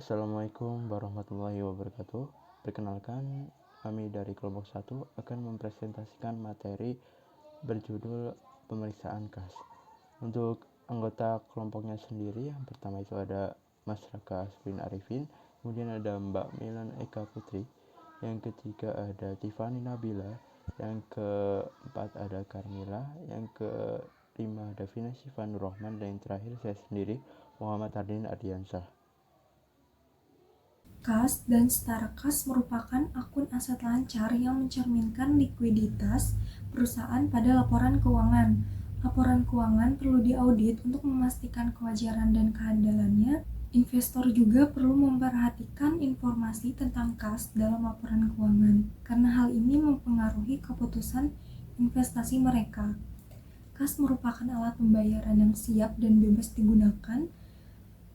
Assalamualaikum warahmatullahi wabarakatuh. Perkenalkan, kami dari kelompok 1 akan mempresentasikan materi berjudul pemeriksaan KAS. Untuk anggota kelompoknya sendiri, yang pertama itu ada Mas Raka Aswin Arifin, kemudian ada Mbak Milan Eka Putri, yang ketiga ada Tiffany Nabila, yang keempat ada Carmila, yang kelima ada Vina Sivanur Rahman, dan yang terakhir saya sendiri, Muhammad Hardin Ardiansyah. KAS dan setara KAS merupakan akun aset lancar yang mencerminkan likuiditas perusahaan pada laporan keuangan. Laporan keuangan perlu diaudit untuk memastikan kewajaran dan kehandalannya. Investor juga perlu memperhatikan informasi tentang KAS dalam laporan keuangan, karena hal ini mempengaruhi keputusan investasi mereka. KAS merupakan alat pembayaran yang siap dan bebas digunakan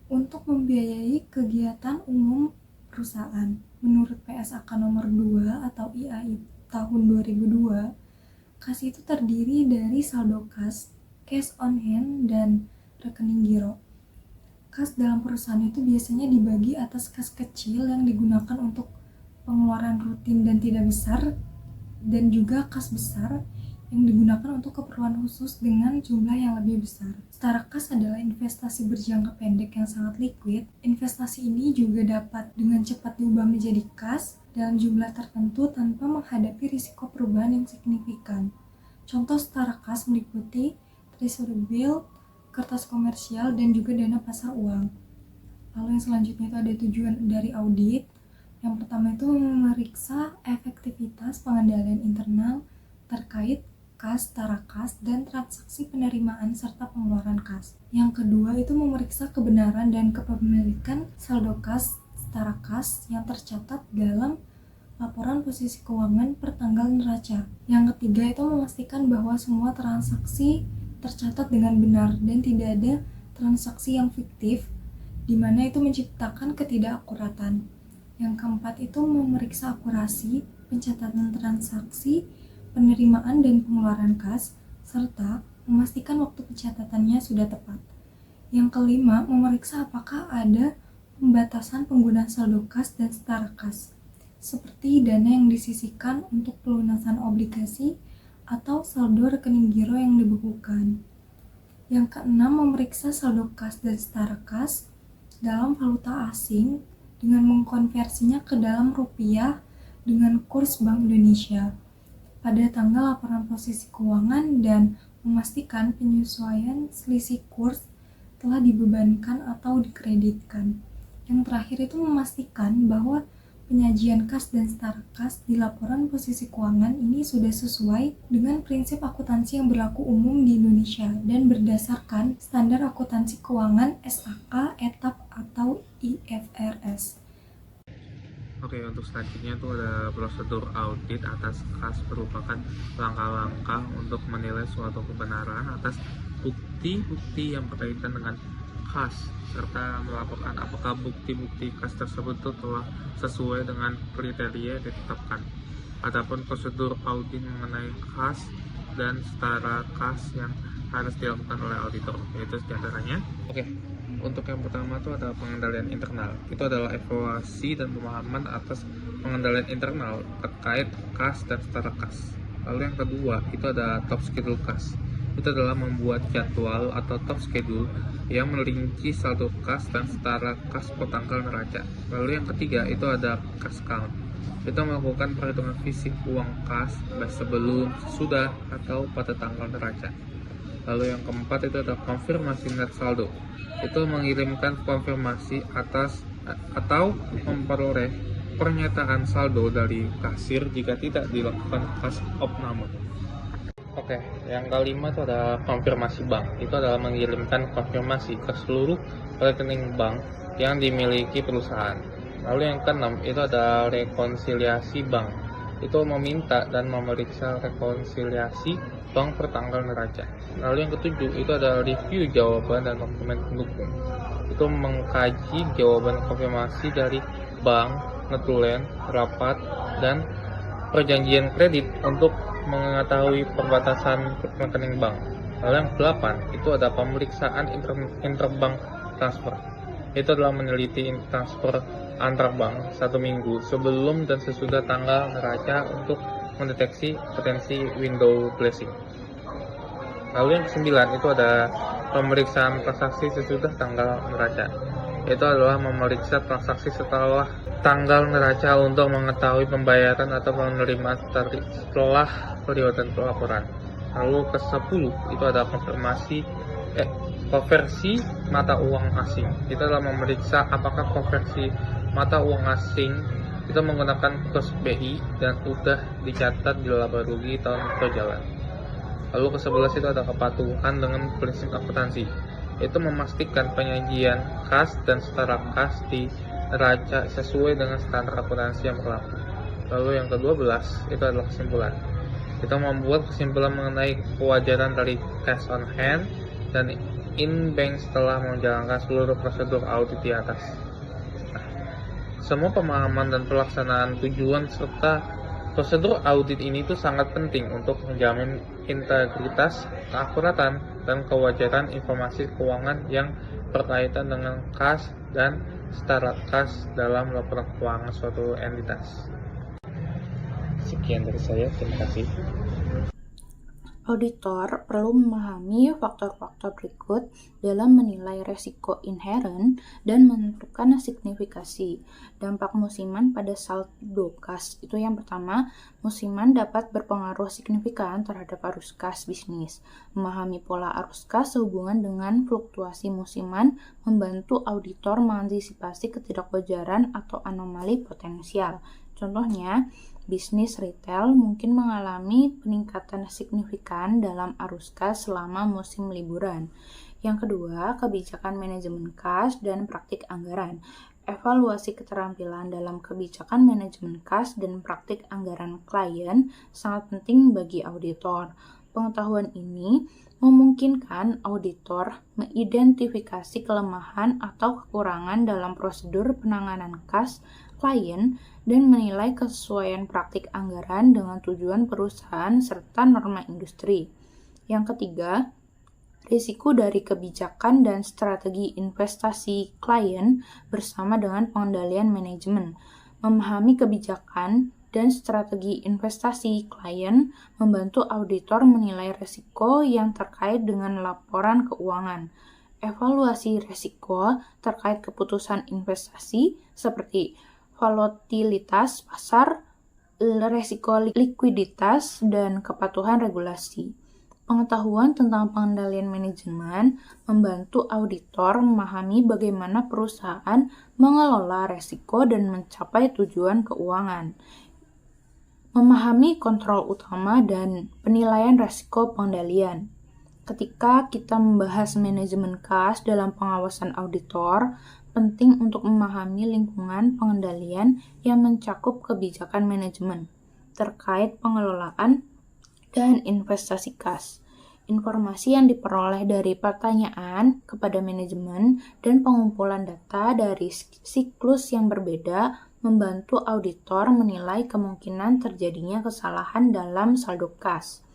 untuk membiayai kegiatan umum perusahaan. Menurut PSAK nomor 2 atau IAI tahun 2002, KAS itu terdiri dari saldo kas, cash on hand, dan rekening giro. KAS dalam perusahaan itu biasanya dibagi atas kas kecil yang digunakan untuk pengeluaran rutin dan tidak besar, dan juga kas besar yang digunakan untuk keperluan khusus dengan jumlah yang lebih besar. Setara KAS adalah investasi berjangka pendek yang sangat liquid. Investasi ini juga dapat dengan cepat diubah menjadi KAS dalam jumlah tertentu tanpa menghadapi risiko perubahan yang signifikan. Contoh setara KAS meliputi treasury bill, kertas komersial, dan juga dana pasar uang. Lalu yang selanjutnya itu ada tujuan dari audit. Yang pertama itu memeriksa efektivitas pengendalian internal terkait KAS, setara KAS, dan transaksi penerimaan serta pengeluaran KAS. Yang kedua itu memeriksa kebenaran dan kepemilikan saldo KAS, setara KAS yang tercatat dalam laporan posisi keuangan per tanggal neraca. Yang ketiga itu memastikan bahwa semua transaksi tercatat dengan benar dan tidak ada transaksi yang fiktif, di mana itu menciptakan ketidakakuratan. Yang keempat itu memeriksa akurasi pencatatan transaksi, penerimaan dan pengeluaran KAS, serta memastikan waktu pencatatannya sudah tepat. Yang kelima, memeriksa apakah ada pembatasan penggunaan saldo KAS dan setara KAS, seperti dana yang disisihkan untuk pelunasan obligasi atau saldo rekening giro yang dibekukan. Yang keenam, memeriksa saldo KAS dan setara KAS dalam valuta asing dengan mengkonversinya ke dalam rupiah dengan kurs Bank Indonesia pada tanggal laporan posisi keuangan dan memastikan penyesuaian selisih kurs telah dibebankan atau dikreditkan. Yang terakhir itu memastikan bahwa penyajian KAS dan setara KAS di laporan posisi keuangan ini sudah sesuai dengan prinsip akuntansi yang berlaku umum di Indonesia dan berdasarkan standar akuntansi keuangan SAK, ETAP, atau IFRS. Oke, untuk selanjutnya itu ada prosedur audit atas KAS merupakan langkah-langkah untuk menilai suatu kebenaran atas bukti-bukti yang berkaitan dengan KAS serta melaporkan apakah bukti-bukti KAS tersebut itu telah sesuai dengan kriteria yang ditetapkan. Adapun prosedur audit mengenai KAS dan setara KAS yang harus dilakukan oleh auditor, yaitu diantaranya. Untuk yang pertama itu ada pengendalian internal. Itu adalah evaluasi dan pemahaman atas pengendalian internal terkait KAS dan setara KAS. Lalu yang kedua itu ada top schedule KAS. Itu adalah membuat jadwal atau top schedule yang merinci saldo KAS dan setara KAS per tanggal neraca. Lalu yang ketiga itu ada KAS count. Itu melakukan perhitungan fisik uang KAS baik sebelum, sesudah, atau pada tanggal neraca. Lalu yang keempat itu ada konfirmasi net saldo. Itu mengirimkan konfirmasi atas atau memperoleh pernyataan saldo dari kasir jika tidak dilakukan kas opname. Yang kelima itu ada konfirmasi bank. Itu adalah mengirimkan konfirmasi ke seluruh rekening bank yang dimiliki perusahaan. Lalu yang keenam itu ada rekonsiliasi bank. Itu meminta dan memeriksa rekonsiliasi bank per tanggal neraca. Lalu yang ketujuh itu ada review jawaban dan dokumen pendukung. Itu mengkaji jawaban konfirmasi dari bank, netulen, rapat, dan perjanjian kredit untuk mengetahui perbatasan rekening bank. Lalu yang kedelapan itu ada pemeriksaan interbank transfer. itu adalah meneliti transfer antar bank 1 minggu sebelum dan sesudah tanggal neraca untuk mendeteksi potensi window blessing. Lalu yang ke-9 itu ada pemeriksaan transaksi sesudah tanggal neraca. Itu adalah memeriksa transaksi setelah tanggal neraca untuk mengetahui pembayaran atau penerimaan setelah periode pelaporan. Lalu ke-10 itu ada konversi mata uang asing. Itu adalah memeriksa apakah konversi mata uang asing itu menggunakan kurs BI dan sudah dicatat di laba rugi tahun berjalan. Lalu ke-11 itu ada kepatuhan dengan prinsip akuntansi. Itu memastikan penyajian kas dan setara kas di neraca sesuai dengan standar akuntansi yang berlaku. Lalu yang ke-12 itu adalah kesimpulan. Kita membuat kesimpulan mengenai kewajaran dari cash on hand dan in-bank setelah menjalankan seluruh prosedur audit di atas. Semua pemahaman dan pelaksanaan tujuan serta prosedur audit ini tuh sangat penting untuk menjamin integritas, keakuratan, dan kewajaran informasi keuangan yang berkaitan dengan kas dan setara kas dalam laporan keuangan suatu entitas. Sekian dari saya, terima kasih. Auditor perlu memahami faktor-faktor berikut dalam menilai resiko inheren dan menentukan signifikasi. Dampak musiman pada saldo kas. Itu yang pertama, musiman dapat berpengaruh signifikan terhadap arus kas bisnis. Memahami pola arus kas sehubungan dengan fluktuasi musiman membantu auditor mengantisipasi ketidakwajaran atau anomali potensial. Contohnya, bisnis retail mungkin mengalami peningkatan signifikan dalam arus kas selama musim liburan. Yang kedua, kebijakan manajemen kas dan praktik anggaran. Evaluasi keterampilan dalam kebijakan manajemen kas dan praktik anggaran klien sangat penting bagi auditor. Pengetahuan ini memungkinkan auditor mengidentifikasi kelemahan atau kekurangan dalam prosedur penanganan kas klien dan menilai kesesuaian praktik anggaran dengan tujuan perusahaan serta norma industri. Yang ketiga, risiko dari kebijakan dan strategi investasi klien bersama dengan pengendalian manajemen. Memahami kebijakan dan strategi investasi klien membantu auditor menilai risiko yang terkait dengan laporan keuangan. Evaluasi risiko terkait keputusan investasi seperti volatilitas pasar, risiko likuiditas, dan kepatuhan regulasi. Pengetahuan tentang pengendalian manajemen membantu auditor memahami bagaimana perusahaan mengelola risiko dan mencapai tujuan keuangan. Memahami kontrol utama dan penilaian risiko pengendalian. Ketika kita membahas manajemen kas dalam pengawasan auditor, penting untuk memahami lingkungan pengendalian yang mencakup kebijakan manajemen terkait pengelolaan dan investasi kas. Informasi yang diperoleh dari pertanyaan kepada manajemen dan pengumpulan data dari siklus yang berbeda membantu auditor menilai kemungkinan terjadinya kesalahan dalam saldo kas.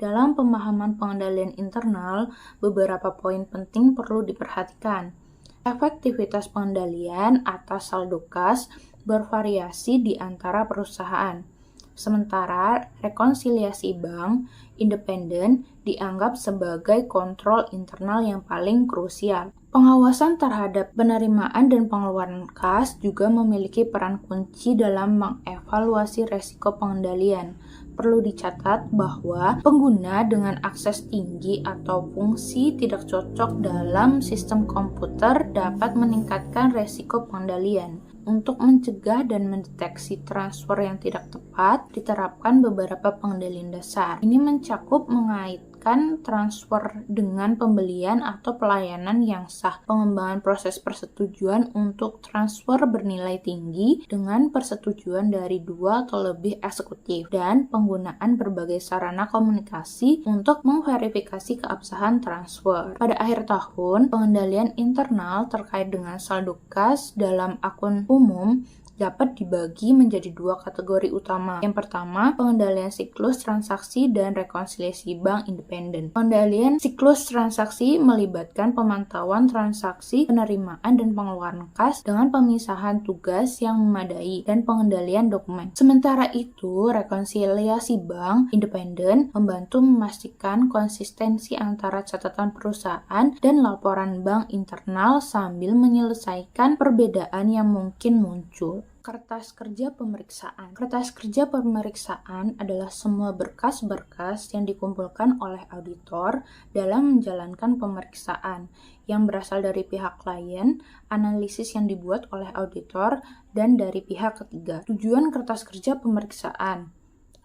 Dalam pemahaman pengendalian internal, beberapa poin penting perlu diperhatikan. Efektivitas pengendalian atas saldo kas bervariasi di antara perusahaan. Sementara rekonsiliasi bank independen dianggap sebagai kontrol internal yang paling krusial. Pengawasan terhadap penerimaan dan pengeluaran kas juga memiliki peran kunci dalam mengevaluasi risiko pengendalian. Perlu dicatat bahwa pengguna dengan akses tinggi atau fungsi tidak cocok dalam sistem komputer dapat meningkatkan risiko pengendalian. Untuk mencegah dan mendeteksi transfer yang tidak tepat, diterapkan beberapa pengendalian dasar. Ini mencakup mengaitkan transfer dengan pembelian atau pelayanan yang sah, pengembangan proses persetujuan untuk transfer bernilai tinggi dengan persetujuan dari 2 atau lebih eksekutif, dan penggunaan berbagai sarana komunikasi untuk memverifikasi keabsahan transfer. Pada akhir tahun, pengendalian internal terkait dengan saldo kas dalam akun umum dapat dibagi menjadi dua kategori utama. Yang pertama, pengendalian siklus transaksi dan rekonsiliasi bank independen. Pengendalian siklus transaksi melibatkan pemantauan transaksi, penerimaan dan pengeluaran kas dengan pemisahan tugas yang memadai dan pengendalian dokumen. Sementara itu, rekonsiliasi bank independen membantu memastikan konsistensi antara catatan perusahaan dan laporan bank internal sambil menyelesaikan perbedaan yang mungkin muncul. Kertas kerja pemeriksaan. Kertas kerja pemeriksaan adalah semua berkas-berkas yang dikumpulkan oleh auditor dalam menjalankan pemeriksaan yang berasal dari pihak klien, analisis yang dibuat oleh auditor, dan dari pihak ketiga. Tujuan kertas kerja pemeriksaan.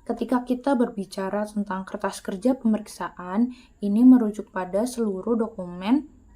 Ketika kita berbicara tentang kertas kerja pemeriksaan, ini merujuk pada seluruh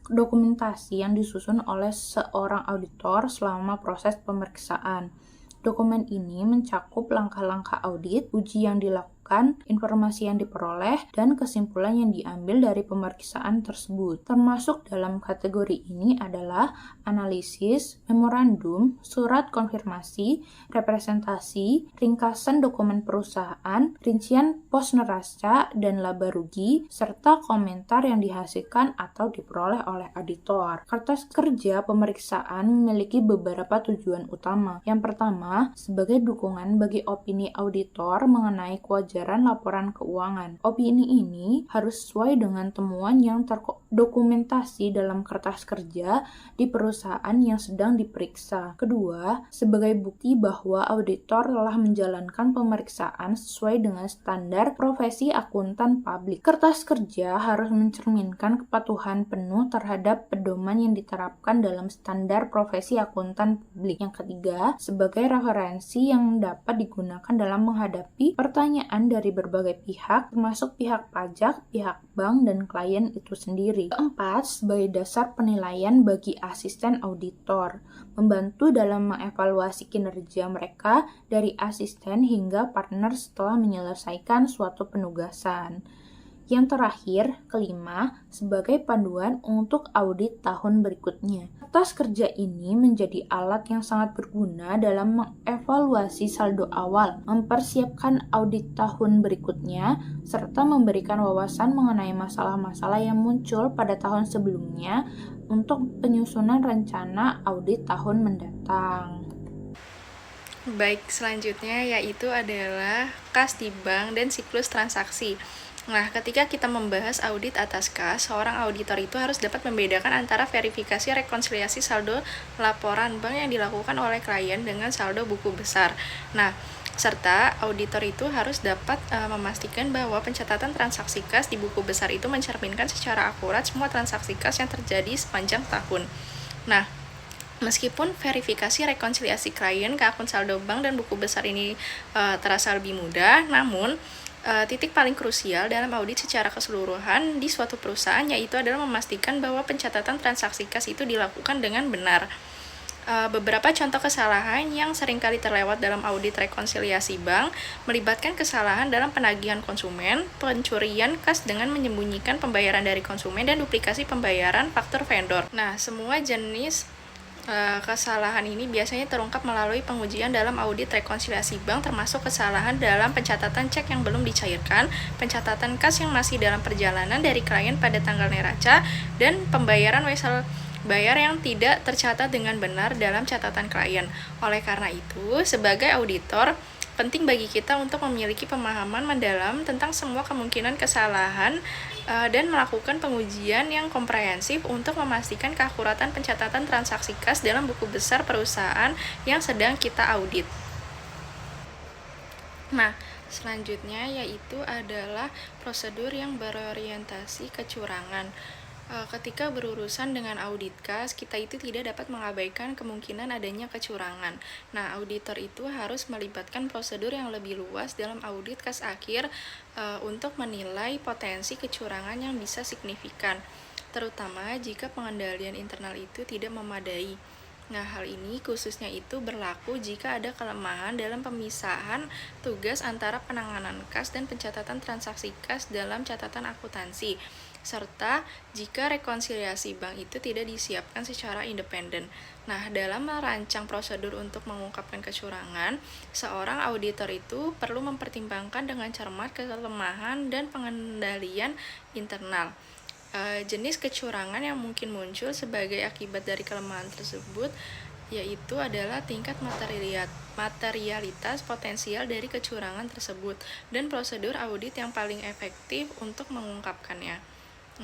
dokumentasi yang disusun oleh seorang auditor selama proses pemeriksaan. Dokumen ini mencakup langkah-langkah audit, uji yang dilakukan, informasi yang diperoleh, dan kesimpulan yang diambil dari pemeriksaan tersebut. Termasuk dalam kategori ini adalah analisis, memorandum, surat konfirmasi, representasi, ringkasan dokumen perusahaan, rincian pos neraca dan laba rugi, serta komentar yang dihasilkan atau diperoleh oleh auditor. Kertas kerja pemeriksaan memiliki beberapa tujuan utama. Yang pertama, sebagai dukungan bagi opini auditor mengenai kewajaran laporan keuangan. Opini ini harus sesuai dengan temuan yang terdokumentasi dalam kertas kerja di perusahaan yang sedang diperiksa. Kedua, sebagai bukti bahwa auditor telah menjalankan pemeriksaan sesuai dengan standar profesi akuntan publik. Kertas kerja harus mencerminkan kepatuhan penuh terhadap pedoman yang diterapkan dalam standar profesi akuntan publik. Yang ketiga, sebagai referensi yang dapat digunakan dalam menghadapi pertanyaan dari berbagai pihak, termasuk pihak pajak, pihak bank, dan klien itu sendiri. Keempat, sebagai dasar penilaian bagi asisten auditor, membantu dalam mengevaluasi kinerja mereka dari asisten hingga partner setelah menyelesaikan suatu penugasan. Yang terakhir, kelima, sebagai panduan untuk audit tahun berikutnya. Kertas kerja ini menjadi alat yang sangat berguna dalam mengevaluasi saldo awal, mempersiapkan audit tahun berikutnya, serta memberikan wawasan mengenai masalah-masalah yang muncul pada tahun sebelumnya untuk penyusunan rencana audit tahun mendatang. Baik, selanjutnya yaitu adalah kas di bank dan siklus transaksi. Nah, ketika kita membahas audit atas kas, seorang auditor itu harus dapat membedakan antara verifikasi rekonsiliasi saldo laporan bank yang dilakukan oleh klien dengan saldo buku besar. Nah, serta auditor itu harus dapat memastikan bahwa pencatatan transaksi kas di buku besar itu mencerminkan secara akurat semua transaksi kas yang terjadi sepanjang tahun. Nah, meskipun verifikasi rekonsiliasi klien ke akun saldo bank dan buku besar ini terasa lebih mudah, namun titik paling krusial dalam audit secara keseluruhan di suatu perusahaan yaitu adalah memastikan bahwa pencatatan transaksi kas itu dilakukan dengan benar. Beberapa contoh kesalahan yang seringkali terlewat dalam audit rekonsiliasi bank melibatkan kesalahan dalam penagihan konsumen, pencurian kas dengan menyembunyikan pembayaran dari konsumen, dan duplikasi pembayaran faktur vendor. Nah, semua jenis kesalahan ini biasanya terungkap melalui pengujian dalam audit rekonsiliasi bank, termasuk kesalahan dalam pencatatan cek yang belum dicairkan, pencatatan kas yang masih dalam perjalanan dari klien pada tanggal neraca, dan pembayaran wesel bayar yang tidak tercatat dengan benar dalam catatan klien. Oleh karena itu, sebagai auditor, penting bagi kita untuk memiliki pemahaman mendalam tentang semua kemungkinan kesalahan dan melakukan pengujian yang komprehensif untuk memastikan keakuratan pencatatan transaksi kas dalam buku besar perusahaan yang sedang kita audit. Nah, selanjutnya yaitu adalah prosedur yang berorientasi kecurangan. Ketika berurusan dengan audit kas, kita itu tidak dapat mengabaikan kemungkinan adanya kecurangan. Nah, auditor itu harus melibatkan prosedur yang lebih luas dalam audit kas akhir untuk menilai potensi kecurangan yang bisa signifikan, terutama jika pengendalian internal itu tidak memadai. Nah, hal ini khususnya itu berlaku jika ada kelemahan dalam pemisahan tugas antara penanganan kas dan pencatatan transaksi kas dalam catatan akuntansi. serta jika rekonsiliasi bank itu tidak disiapkan secara independen. Nah, dalam merancang prosedur untuk mengungkapkan kecurangan, seorang auditor itu perlu mempertimbangkan dengan cermat kelemahan dan pengendalian internal. Jenis kecurangan yang mungkin muncul sebagai akibat dari kelemahan tersebut yaitu adalah tingkat materialitas potensial dari kecurangan tersebut dan prosedur audit yang paling efektif untuk mengungkapkannya.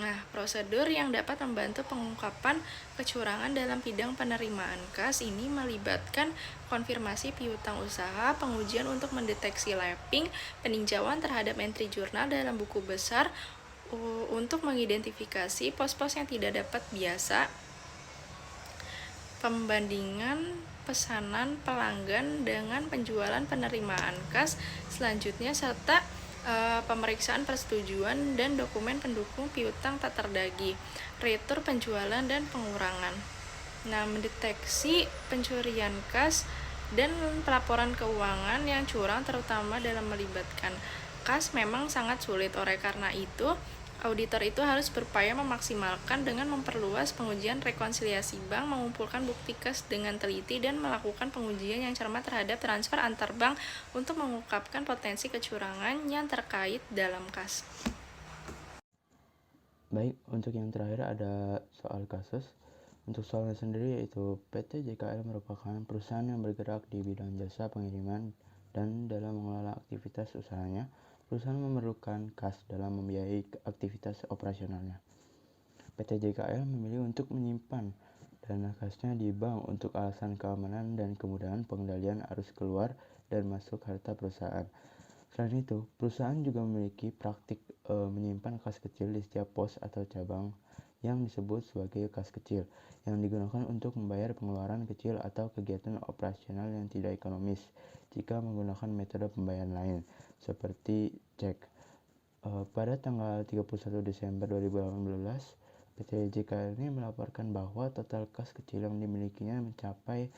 Nah, prosedur yang dapat membantu pengungkapan kecurangan dalam bidang penerimaan kas ini melibatkan konfirmasi piutang usaha, pengujian untuk mendeteksi lapping, peninjauan terhadap entry jurnal dalam buku besar untuk mengidentifikasi pos-pos yang tidak dapat biasa, pembandingan pesanan pelanggan dengan penjualan penerimaan kas selanjutnya, serta pemeriksaan persetujuan dan dokumen pendukung piutang tak terdagih, retur penjualan dan pengurangan. Nah, mendeteksi pencurian kas dan pelaporan keuangan yang curang terutama dalam melibatkan kas memang sangat sulit. Oleh karena itu, auditor itu harus berupaya memaksimalkan dengan memperluas pengujian rekonsiliasi bank, mengumpulkan bukti kas dengan teliti, dan melakukan pengujian yang cermat terhadap transfer antar bank untuk mengungkapkan potensi kecurangan yang terkait dalam kas. Baik, untuk yang terakhir ada soal kasus. Untuk soalnya sendiri yaitu PT JKL merupakan perusahaan yang bergerak di bidang jasa pengiriman dan dalam mengelola aktivitas usahanya, perusahaan memerlukan kas dalam membiayai aktivitas operasionalnya. PT JKL memilih untuk menyimpan dana kasnya di bank untuk alasan keamanan dan kemudahan pengendalian arus keluar dan masuk harta perusahaan. Selain itu, perusahaan juga memiliki praktik menyimpan kas kecil di setiap pos atau cabang yang disebut sebagai kas kecil, yang digunakan untuk membayar pengeluaran kecil atau kegiatan operasional yang tidak ekonomis jika menggunakan metode pembayaran lain, seperti cek. Pada tanggal 31 Desember 2018, PT JKL ini melaporkan bahwa total kas kecil yang dimilikinya mencapai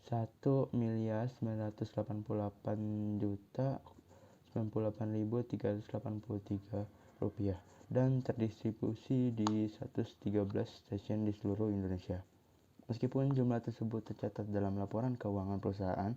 1.988.383 rupiah dan terdistribusi di 113 stasiun di seluruh Indonesia. Meskipun jumlah tersebut tercatat dalam laporan keuangan perusahaan,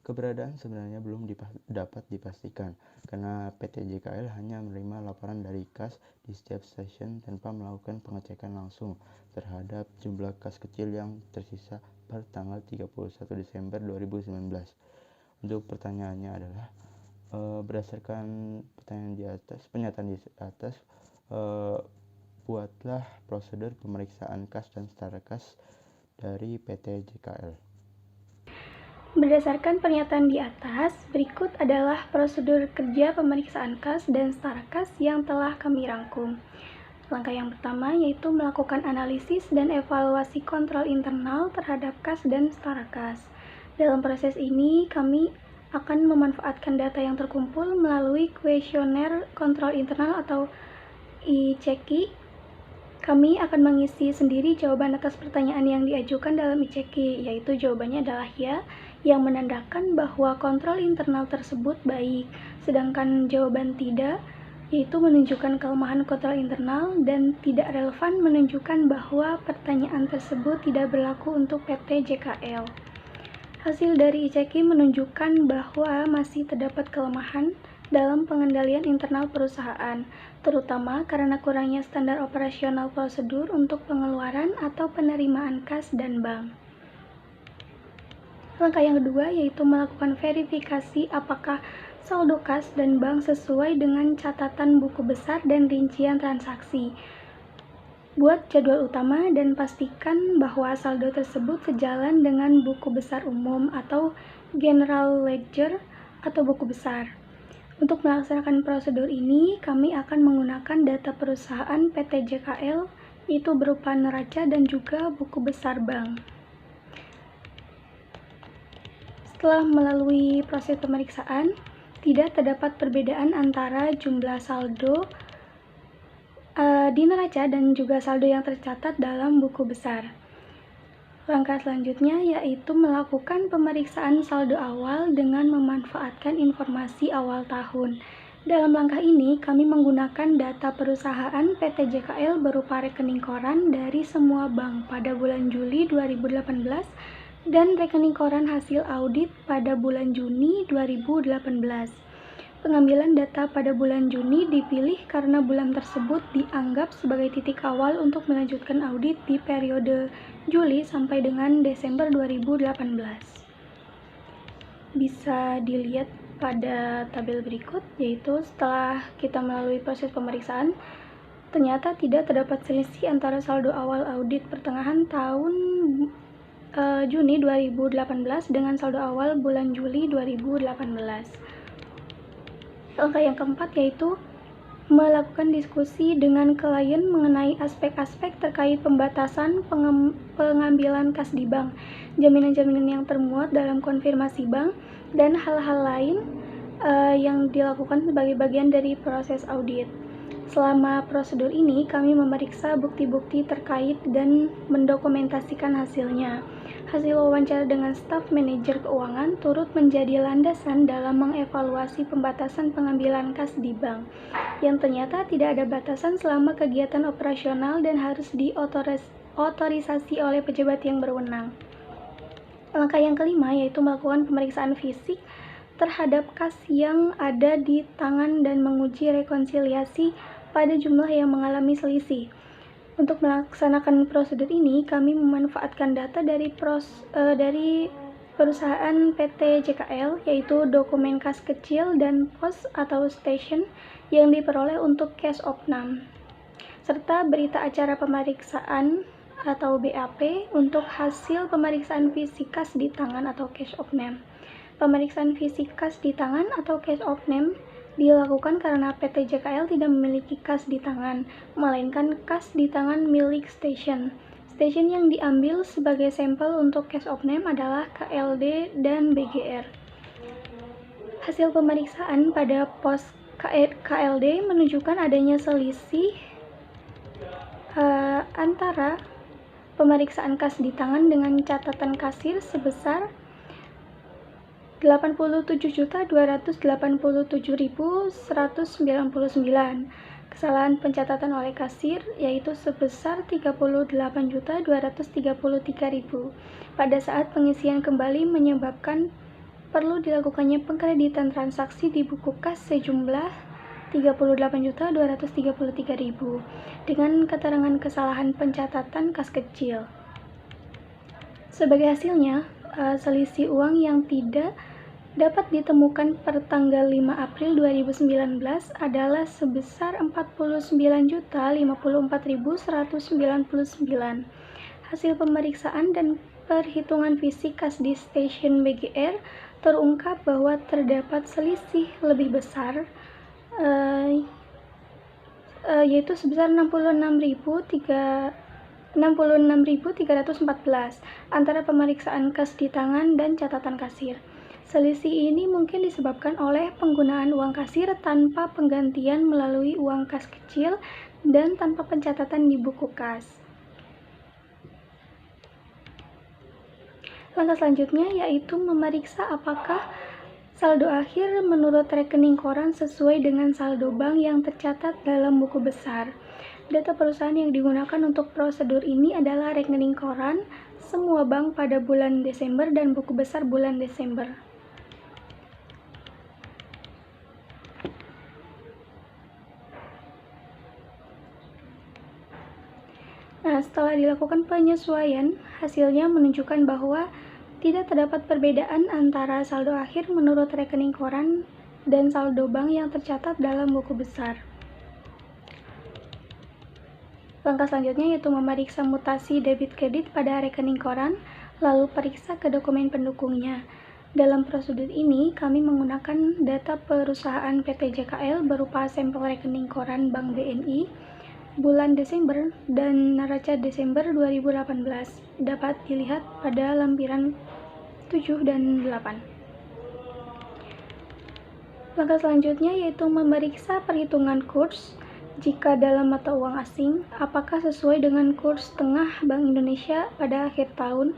keberadaan sebenarnya belum dapat dipastikan karena PT JKL hanya menerima laporan dari kas di setiap stasiun tanpa melakukan pengecekan langsung terhadap jumlah kas kecil yang tersisa per tanggal 31 Desember 2019. Untuk pertanyaannya adalah berdasarkan pernyataan di atas, buatlah prosedur pemeriksaan kas dan setara kas dari PT JKL. Berdasarkan pernyataan di atas, berikut adalah prosedur kerja pemeriksaan kas dan setara kas yang telah kami rangkum. Langkah yang pertama yaitu melakukan analisis dan evaluasi kontrol internal terhadap kas dan setara kas. Dalam proses ini, kami akan memanfaatkan data yang terkumpul melalui kuesioner kontrol internal atau ICQ. Kami akan mengisi sendiri jawaban atas pertanyaan yang diajukan dalam ICQ, yaitu jawabannya adalah ya, yang menandakan bahwa kontrol internal tersebut baik, sedangkan jawaban tidak, yaitu menunjukkan kelemahan kontrol internal, dan tidak relevan menunjukkan bahwa pertanyaan tersebut tidak berlaku untuk PT JKL. Hasil dari ICQ menunjukkan bahwa masih terdapat kelemahan dalam pengendalian internal perusahaan, terutama karena kurangnya standar operasional prosedur untuk pengeluaran atau penerimaan kas dan bank. Langkah yang kedua yaitu melakukan verifikasi apakah saldo kas dan bank sesuai dengan catatan buku besar dan rincian transaksi. Buat jadwal utama dan pastikan bahwa saldo tersebut sejalan dengan buku besar umum atau general ledger atau buku besar. Untuk melaksanakan prosedur ini, kami akan menggunakan data perusahaan PT JKL, yaitu berupa neraca dan juga buku besar bank. Setelah melalui proses pemeriksaan, tidak terdapat perbedaan antara jumlah saldo di neraca dan juga saldo yang tercatat dalam buku besar. Langkah selanjutnya yaitu melakukan pemeriksaan saldo awal dengan memanfaatkan informasi awal tahun. Dalam langkah ini, kami menggunakan data perusahaan PT JKL berupa rekening koran dari semua bank pada bulan Juli 2018 dan rekening koran hasil audit pada bulan Juni 2018. Pengambilan data pada bulan Juni dipilih karena bulan tersebut dianggap sebagai titik awal untuk melanjutkan audit di periode Juli sampai dengan Desember 2018. Bisa dilihat pada tabel berikut, yaitu setelah kita melalui proses pemeriksaan, ternyata tidak terdapat selisih antara saldo awal audit pertengahan tahun Juni 2018 dengan saldo awal bulan Juli 2018. Langkah yang keempat yaitu melakukan diskusi dengan klien mengenai aspek-aspek terkait pembatasan pengambilan kas di bank, jaminan-jaminan yang termuat dalam konfirmasi bank, dan hal-hal lain yang dilakukan sebagai bagian dari proses audit. Selama prosedur ini, kami memeriksa bukti-bukti terkait dan mendokumentasikan hasilnya. Hasil wawancara dengan staf manajer keuangan turut menjadi landasan dalam mengevaluasi pembatasan pengambilan kas di bank, yang ternyata tidak ada batasan selama kegiatan operasional dan harus diotorisasi oleh pejabat yang berwenang. Langkah yang kelima yaitu melakukan pemeriksaan fisik terhadap kas yang ada di tangan dan menguji rekonsiliasi pada jumlah yang mengalami selisih. Untuk melaksanakan prosedur ini, kami memanfaatkan data dari perusahaan PT JKL, yaitu dokumen kas kecil dan pos atau station yang diperoleh untuk cash opnam, serta berita acara pemeriksaan atau BAP untuk hasil pemeriksaan fisik kas di tangan atau cash opnam. Pemeriksaan fisik kas di tangan atau cash opnam dilakukan karena PT JKL tidak memiliki kas di tangan, melainkan kas di tangan milik station. Station yang diambil sebagai sampel untuk cash opnam adalah KLD dan BGR. Hasil pemeriksaan pada pos KLD menunjukkan adanya selisih antara pemeriksaan kas di tangan dengan catatan kasir sebesar 87.287.199. Kesalahan pencatatan oleh kasir yaitu sebesar 38.233.000 pada saat pengisian kembali menyebabkan perlu dilakukannya pengkreditan transaksi di buku kas sejumlah 38.233.000 dengan keterangan kesalahan pencatatan kas kecil. Sebagai hasilnya, selisih uang yang tidak dapat ditemukan per tanggal 5 April 2019 adalah sebesar 49.054.199. Hasil pemeriksaan dan perhitungan fisik kas di stasiun BGR terungkap bahwa terdapat selisih lebih besar, yaitu sebesar 66.314 antara pemeriksaan kas di tangan dan catatan kasir. Selisih ini mungkin disebabkan oleh penggunaan uang kasir tanpa penggantian melalui uang kas kecil dan tanpa pencatatan di buku kas. Langkah selanjutnya yaitu memeriksa apakah saldo akhir menurut rekening koran sesuai dengan saldo bank yang tercatat dalam buku besar. Data perusahaan yang digunakan untuk prosedur ini adalah rekening koran semua bank pada bulan Desember dan buku besar bulan Desember. Nah, setelah dilakukan penyesuaian, hasilnya menunjukkan bahwa tidak terdapat perbedaan antara saldo akhir menurut rekening koran dan saldo bank yang tercatat dalam buku besar. Langkah selanjutnya yaitu memeriksa mutasi debit kredit pada rekening koran, lalu periksa ke dokumen pendukungnya. Dalam prosedur ini, kami menggunakan data perusahaan PT JKL berupa sampel rekening koran Bank BNI bulan Desember dan neraca Desember 2018 dapat dilihat pada lampiran 7 dan 8. Langkah selanjutnya yaitu memeriksa perhitungan kurs jika dalam mata uang asing, apakah sesuai dengan kurs tengah Bank Indonesia pada akhir tahun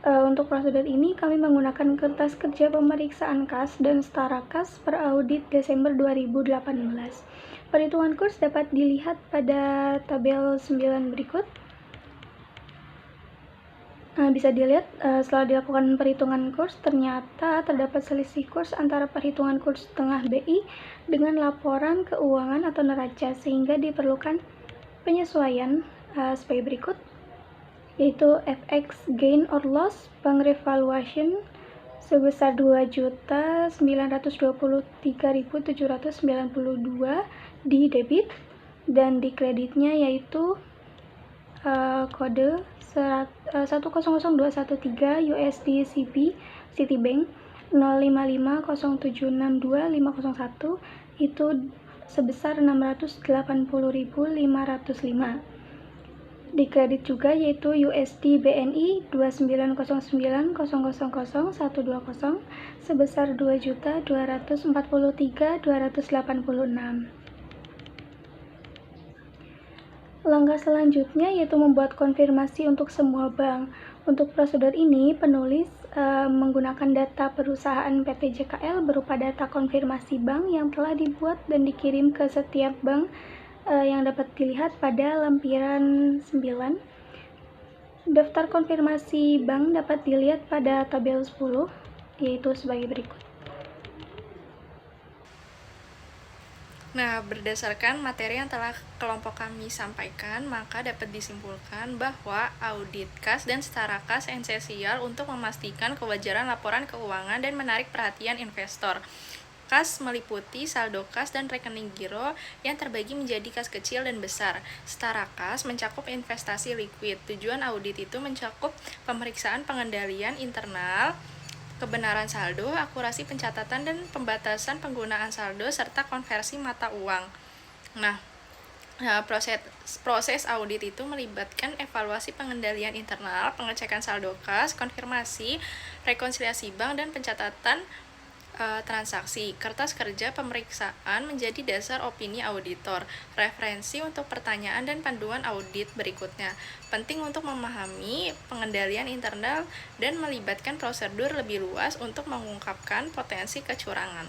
Untuk prosedur ini kami menggunakan kertas kerja pemeriksaan kas dan setara kas per audit Desember 2018. Perhitungan kurs dapat dilihat pada tabel 9 berikut. Bisa dilihat setelah dilakukan perhitungan kurs, ternyata terdapat selisih kurs antara perhitungan kurs tengah BI dengan laporan keuangan atau neraca, sehingga diperlukan penyesuaian sebagai berikut, yaitu FX gain or loss bank revaluation sebesar 2.923.792 di debit, dan di kreditnya yaitu kode 100213 USD CB Citibank 0550762.501 itu sebesar 680.505. Di kredit juga yaitu USD BNI 2909.000.120 sebesar 2.243.286. Langkah selanjutnya yaitu membuat konfirmasi untuk semua bank. Untuk prosedur ini, penulis menggunakan data perusahaan PT JKL berupa data konfirmasi bank yang telah dibuat dan dikirim ke setiap bank yang dapat dilihat pada lampiran 9. Daftar konfirmasi bank dapat dilihat pada tabel 10, yaitu sebagai berikut. Nah, berdasarkan materi yang telah kelompok kami sampaikan, maka dapat disimpulkan bahwa audit kas dan setara kas esensial untuk memastikan kewajaran laporan keuangan dan menarik perhatian investor. Kas meliputi saldo kas dan rekening giro yang terbagi menjadi kas kecil dan besar. Setara kas mencakup investasi likuid. Tujuan audit itu mencakup pemeriksaan pengendalian internal, kebenaran saldo, akurasi pencatatan dan pembatasan penggunaan saldo, serta konversi mata uang. Nah, proses audit itu melibatkan evaluasi pengendalian internal, pengecekan saldo kas, konfirmasi, rekonsiliasi bank, dan pencatatan transaksi. Kertas kerja pemeriksaan menjadi dasar opini auditor, referensi untuk pertanyaan dan panduan audit berikutnya. Penting untuk memahami pengendalian internal dan melibatkan prosedur lebih luas untuk mengungkapkan potensi kecurangan.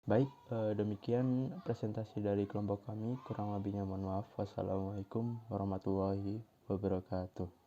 Baik, demikian presentasi dari kelompok kami. Kurang lebihnya mohon maaf. Wassalamualaikum warahmatullahi wabarakatuh.